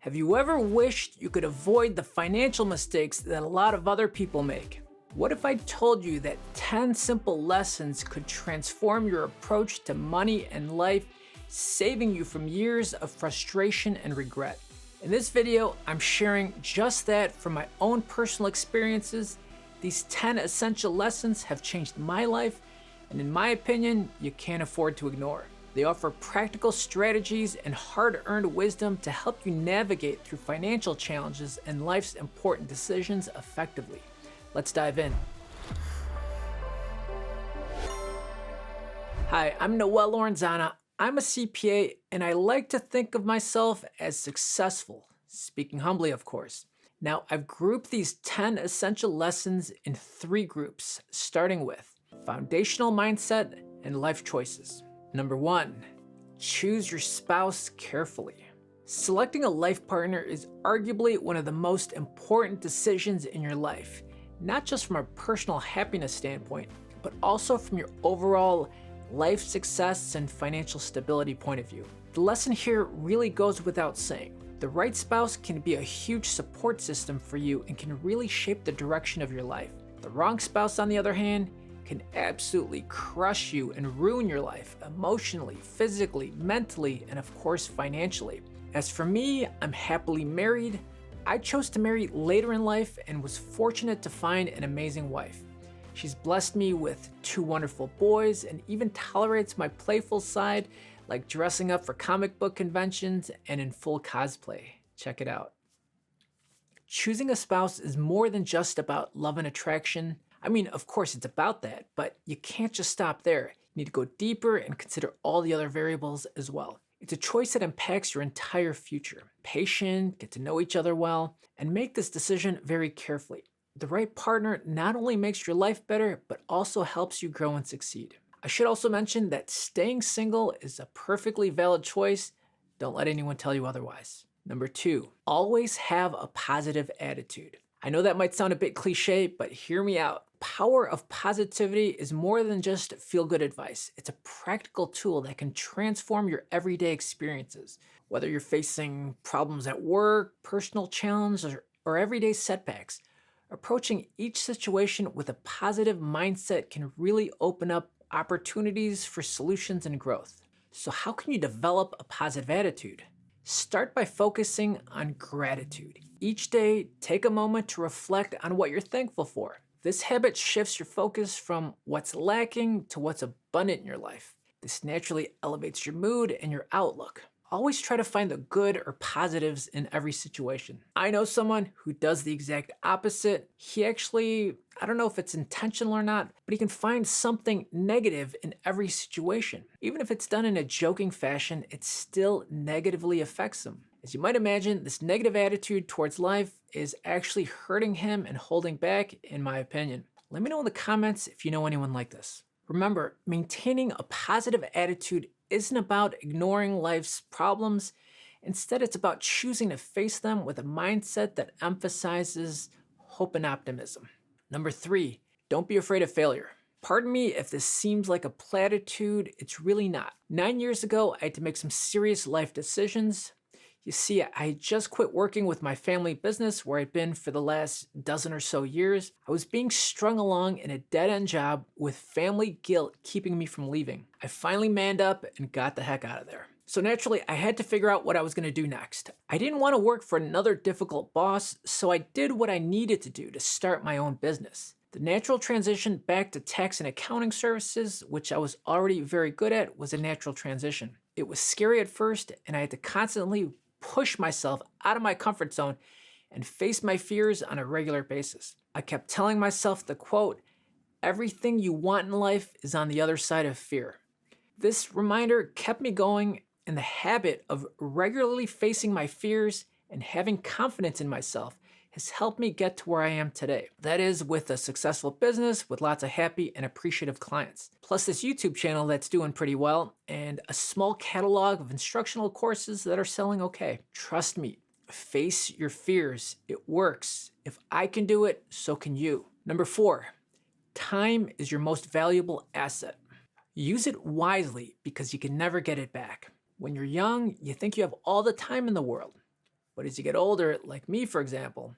Have you ever wished you could avoid the financial mistakes that a lot of other people make? What if I told you that 10 simple lessons could transform your approach to money and life, saving you from years of frustration and regret? In this video, I'm sharing just that from my own personal experiences. These 10 essential lessons have changed my life, and in my opinion, you can't afford to ignore. They offer practical strategies and hard-earned wisdom to help you navigate through financial challenges and life's important decisions effectively. Let's dive in. Hi, I'm Noel Lorenzana. I'm a CPA, and I like to think of myself as successful, speaking humbly, of course. Now, I've grouped these 10 essential lessons in 3 groups, starting with foundational mindset and life choices. Number 1, choose your spouse carefully. Selecting a life partner is arguably one of the most important decisions in your life, not just from a personal happiness standpoint, but also from your overall life success and financial stability point of view. The lesson here really goes without saying. The right spouse can be a huge support system for you and can really shape the direction of your life. The wrong spouse, on the other hand, can absolutely crush you and ruin your life emotionally, physically, mentally, and of course financially. As for me, I'm happily married. I chose to marry later in life and was fortunate to find an amazing wife. She's blessed me with 2 wonderful boys and even tolerates my playful side, like dressing up for comic book conventions and in full cosplay. Check it out. Choosing a spouse is more than just about love and attraction. I mean, of course it's about that, but you can't just stop there. You need to go deeper and consider all the other variables as well. It's a choice that impacts your entire future. Patient, get to know each other well, and make this decision very carefully. The right partner not only makes your life better, but also helps you grow and succeed. I should also mention that staying single is a perfectly valid choice. Don't let anyone tell you otherwise. Number 2, always have a positive attitude. I know that might sound a bit cliche, but hear me out. Power of positivity is more than just feel-good advice. It's a practical tool that can transform your everyday experiences. Whether you're facing problems at work, personal challenges, or everyday setbacks, approaching each situation with a positive mindset can really open up opportunities for solutions and growth. So how can you develop a positive attitude? Start by focusing on gratitude. Each day, take a moment to reflect on what you're thankful for. This habit shifts your focus from what's lacking to what's abundant in your life. This naturally elevates your mood and your outlook. Always try to find the good or positives in every situation. I know someone who does the exact opposite. He actually, I don't know if it's intentional or not, but he can find something negative in every situation. Even if it's done in a joking fashion, it still negatively affects him. As you might imagine, this negative attitude towards life is actually hurting him and holding back, in my opinion. Let me know in the comments if you know anyone like this. Remember, maintaining a positive attitude isn't about ignoring life's problems. Instead, it's about choosing to face them with a mindset that emphasizes hope and optimism. Number 3, don't be afraid of failure. Pardon me if this seems like a platitude, it's really not. 9 years ago, I had to make some serious life decisions. You see, I had just quit working with my family business where I'd been for the last dozen or so years. I was being strung along in a dead-end job with family guilt keeping me from leaving. I finally manned up and got the heck out of there. So naturally, I had to figure out what I was going to do next. I didn't want to work for another difficult boss, so I did what I needed to do to start my own business. The natural transition back to tax and accounting services, which I was already very good at, was a natural transition. It was scary at first, and I had to constantly push myself out of my comfort zone and face my fears on a regular basis. I kept telling myself the quote, "Everything you want in life is on the other side of fear." This reminder kept me going, and the habit of regularly facing my fears and having confidence in myself has helped me get to where I am today. That is, with a successful business with lots of happy and appreciative clients. Plus this YouTube channel that's doing pretty well, and a small catalog of instructional courses that are selling okay. Trust me, face your fears. It works. If I can do it, so can you. Number 4, time is your most valuable asset. Use it wisely because you can never get it back. When you're young, you think you have all the time in the world. But as you get older, like me for example,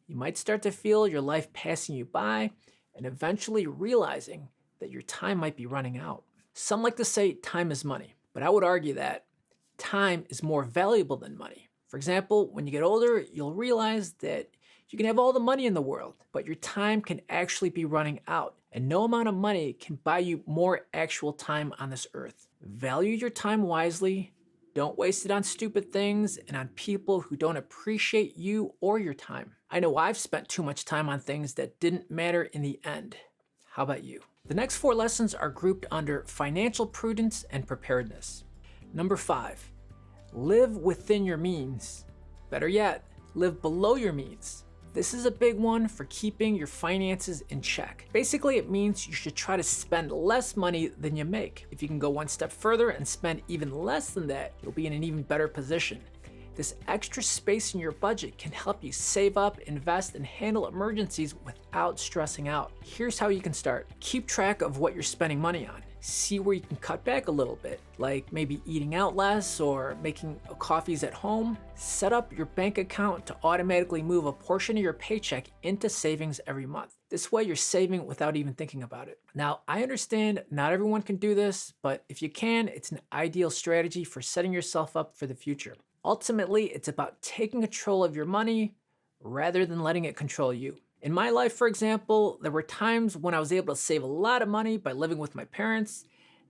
you might start to feel your life passing you by and eventually realizing that your time might be running out. Some like to say time is money, but I would argue that time is more valuable than money. For example, when you get older, you'll realize that you can have all the money in the world, but your time can actually be running out, and no amount of money can buy you more actual time on this earth. Value your time wisely. Don't waste it on stupid things and on people who don't appreciate you or your time. I know I've spent too much time on things that didn't matter in the end. How about you? The next 4 lessons are grouped under financial prudence and preparedness. Number 5, live within your means. Better yet, live below your means. This is a big one for keeping your finances in check. Basically, it means you should try to spend less money than you make. If you can go one step further and spend even less than that, you'll be in an even better position. This extra space in your budget can help you save up, invest, and handle emergencies without stressing out. Here's how you can start. Keep track of what you're spending money on. See where you can cut back a little bit, like maybe eating out less or making coffees at home. Set up your bank account to automatically move a portion of your paycheck into savings every month. This way you're saving without even thinking about it. Now, I understand not everyone can do this, but if you can, it's an ideal strategy for setting yourself up for the future. Ultimately, it's about taking control of your money rather than letting it control you. In my life, for example, there were times when I was able to save a lot of money by living with my parents.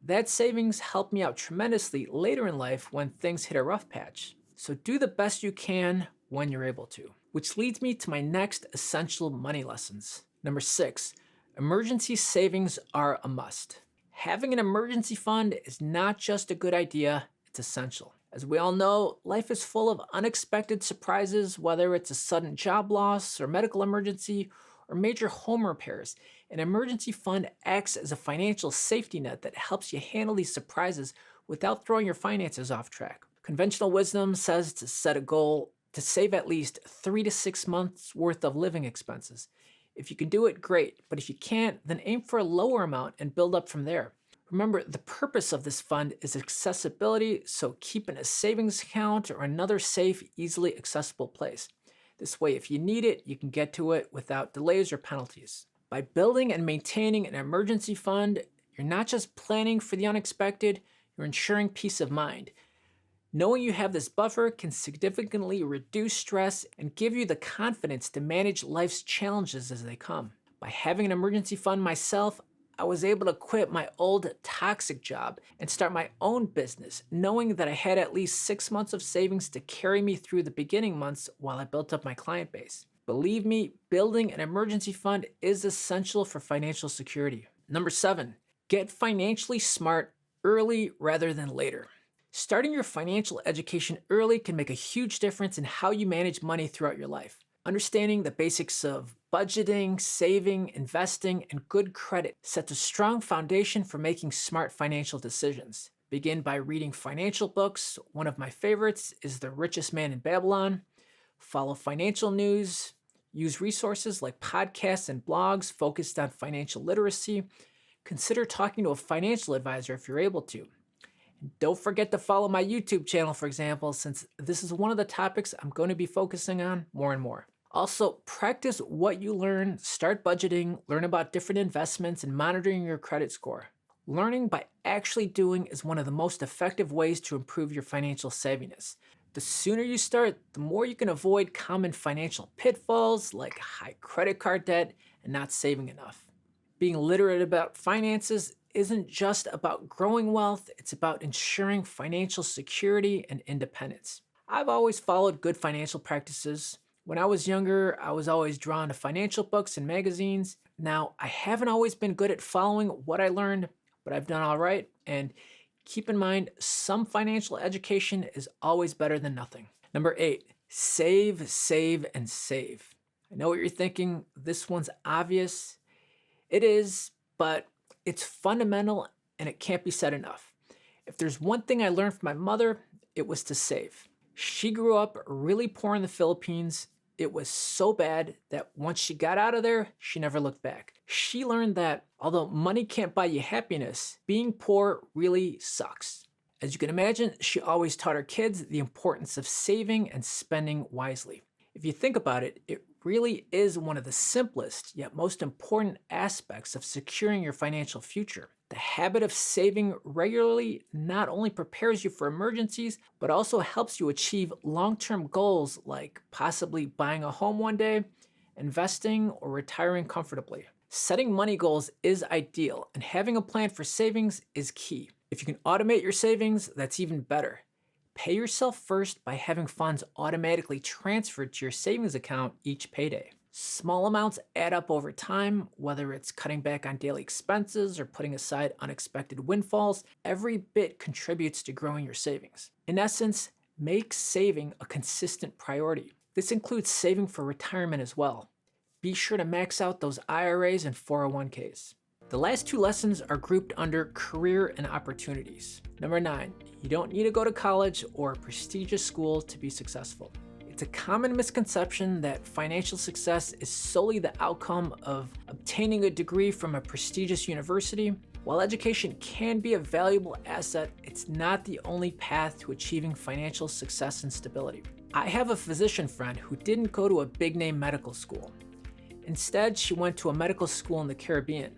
That savings helped me out tremendously later in life when things hit a rough patch. So do the best you can when you're able to. Which leads me to my next essential money lessons. Number 6, emergency savings are a must. Having an emergency fund is not just a good idea, it's essential. As we all know, life is full of unexpected surprises, whether it's a sudden job loss or medical emergency or major home repairs. An emergency fund acts as a financial safety net that helps you handle these surprises without throwing your finances off track. Conventional wisdom says to set a goal to save at least 3 to 6 months worth of living expenses. If you can do it, great, but if you can't, then aim for a lower amount and build up from there. Remember, the purpose of this fund is accessibility, so keep in a savings account or another safe, easily accessible place. This way, if you need it, you can get to it without delays or penalties. By building and maintaining an emergency fund, you're not just planning for the unexpected, you're ensuring peace of mind. Knowing you have this buffer can significantly reduce stress and give you the confidence to manage life's challenges as they come. By having an emergency fund myself, I was able to quit my old toxic job and start my own business, knowing that I had at least 6 months of savings to carry me through the beginning months while I built up my client base. Believe me, building an emergency fund is essential for financial security. Number 7, get financially smart early rather than later. Starting your financial education early can make a huge difference in how you manage money throughout your life. Understanding the basics of budgeting, saving, investing, and good credit sets a strong foundation for making smart financial decisions. Begin by reading financial books. One of my favorites is The Richest Man in Babylon. Follow financial news. Use resources like podcasts and blogs focused on financial literacy. Consider talking to a financial advisor if you're able to. And don't forget to follow my YouTube channel, for example, since this is one of the topics I'm going to be focusing on more and more. Also, practice what you learn, start budgeting, learn about different investments, and monitoring your credit score. Learning by actually doing is one of the most effective ways to improve your financial savviness. The sooner you start, the more you can avoid common financial pitfalls like high credit card debt and not saving enough. Being literate about finances isn't just about growing wealth, it's about ensuring financial security and independence. I've always followed good financial practices. When I was younger, I was always drawn to financial books and magazines. Now, I haven't always been good at following what I learned, but I've done all right. And keep in mind, some financial education is always better than nothing. Number 8, save, save, and save. I know what you're thinking. This one's obvious. It is, but it's fundamental and it can't be said enough. If there's one thing I learned from my mother, it was to save. She grew up really poor in the Philippines. It was so bad that once she got out of there, she never looked back. She learned that although money can't buy you happiness, being poor really sucks. As you can imagine, she always taught her kids the importance of saving and spending wisely. If you think about it, it really is one of the simplest yet most important aspects of securing your financial future. The habit of saving regularly not only prepares you for emergencies, but also helps you achieve long-term goals like possibly buying a home one day, investing, or retiring comfortably. Setting money goals is ideal, and having a plan for savings is key. If you can automate your savings, that's even better. Pay yourself first by having funds automatically transferred to your savings account each payday. Small amounts add up over time, whether it's cutting back on daily expenses or putting aside unexpected windfalls. Every bit contributes to growing your savings. In essence, make saving a consistent priority. This includes saving for retirement as well. Be sure to max out those IRAs and 401ks. The last two lessons are grouped under career and opportunities. Number 9, you don't need to go to college or a prestigious school to be successful. It's a common misconception that financial success is solely the outcome of obtaining a degree from a prestigious university. While education can be a valuable asset, it's not the only path to achieving financial success and stability. I have a physician friend who didn't go to a big-name medical school. Instead, she went to a medical school in the Caribbean.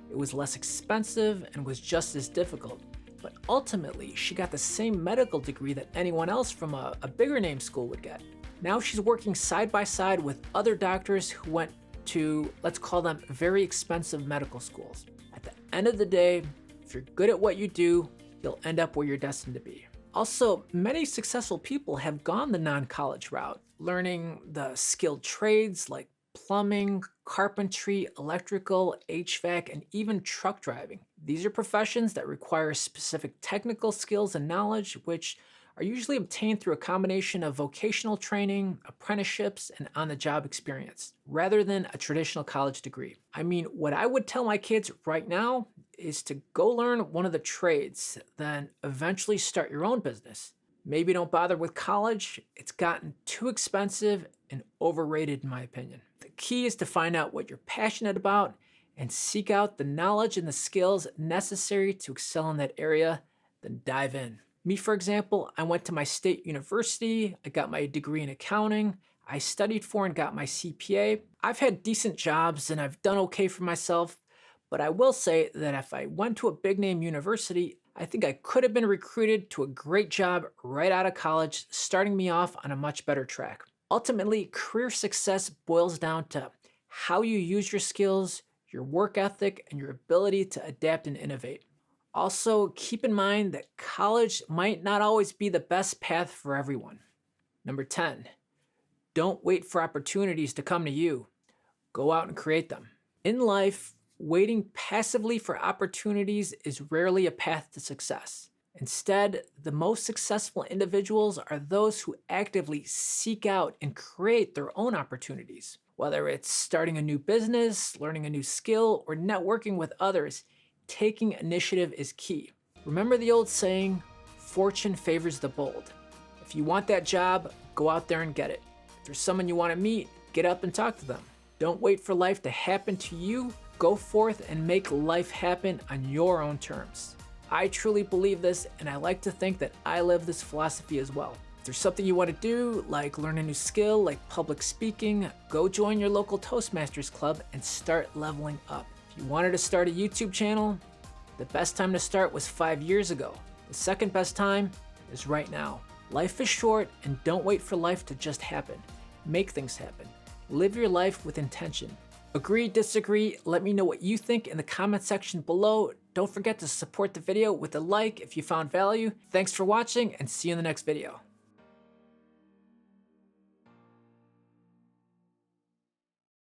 It was less expensive and was just as difficult, but ultimately she got the same medical degree that anyone else from a bigger name school would get. Now she's working side by side with other doctors who went to, let's call them, very expensive medical schools. At the end of the day, if you're good at what you do, you'll end up where you're destined to be. Also, many successful people have gone the non-college route, learning the skilled trades like plumbing, carpentry, electrical, HVAC, and even truck driving. These are professions that require specific technical skills and knowledge, which are usually obtained through a combination of vocational training, apprenticeships, and on-the-job experience, rather than a traditional college degree. I mean, what I would tell my kids right now is to go learn one of the trades, then eventually start your own business. Maybe don't bother with college. It's gotten too expensive and overrated in my opinion. The key is to find out what you're passionate about and seek out the knowledge and the skills necessary to excel in that area, then dive in. Me, for example, I went to my state university, I got my degree in accounting, I studied for and got my CPA. I've had decent jobs and I've done okay for myself, but I will say that if I went to a big name university, I think I could have been recruited to a great job right out of college, starting me off on a much better track. Ultimately, career success boils down to how you use your skills, your work ethic, and your ability to adapt and innovate. Also, keep in mind that college might not always be the best path for everyone. Number 10, don't wait for opportunities to come to you. Go out and create them. In life, waiting passively for opportunities is rarely a path to success. Instead, the most successful individuals are those who actively seek out and create their own opportunities. Whether it's starting a new business, learning a new skill, or networking with others, taking initiative is key. Remember the old saying, fortune favors the bold. If you want that job, go out there and get it. If there's someone you want to meet, get up and talk to them. Don't wait for life to happen to you. Go forth and make life happen on your own terms. I truly believe this, and I like to think that I live this philosophy as well. If there's something you want to do, like learn a new skill, like public speaking, go join your local Toastmasters club and start leveling up. If you wanted to start a YouTube channel, the best time to start was 5 years ago. The second best time is right now. Life is short, and don't wait for life to just happen. Make things happen. Live your life with intention. Agree, disagree, let me know what you think in the comment section below. Don't forget to support the video with a like if you found value. Thanks for watching and see you in the next video.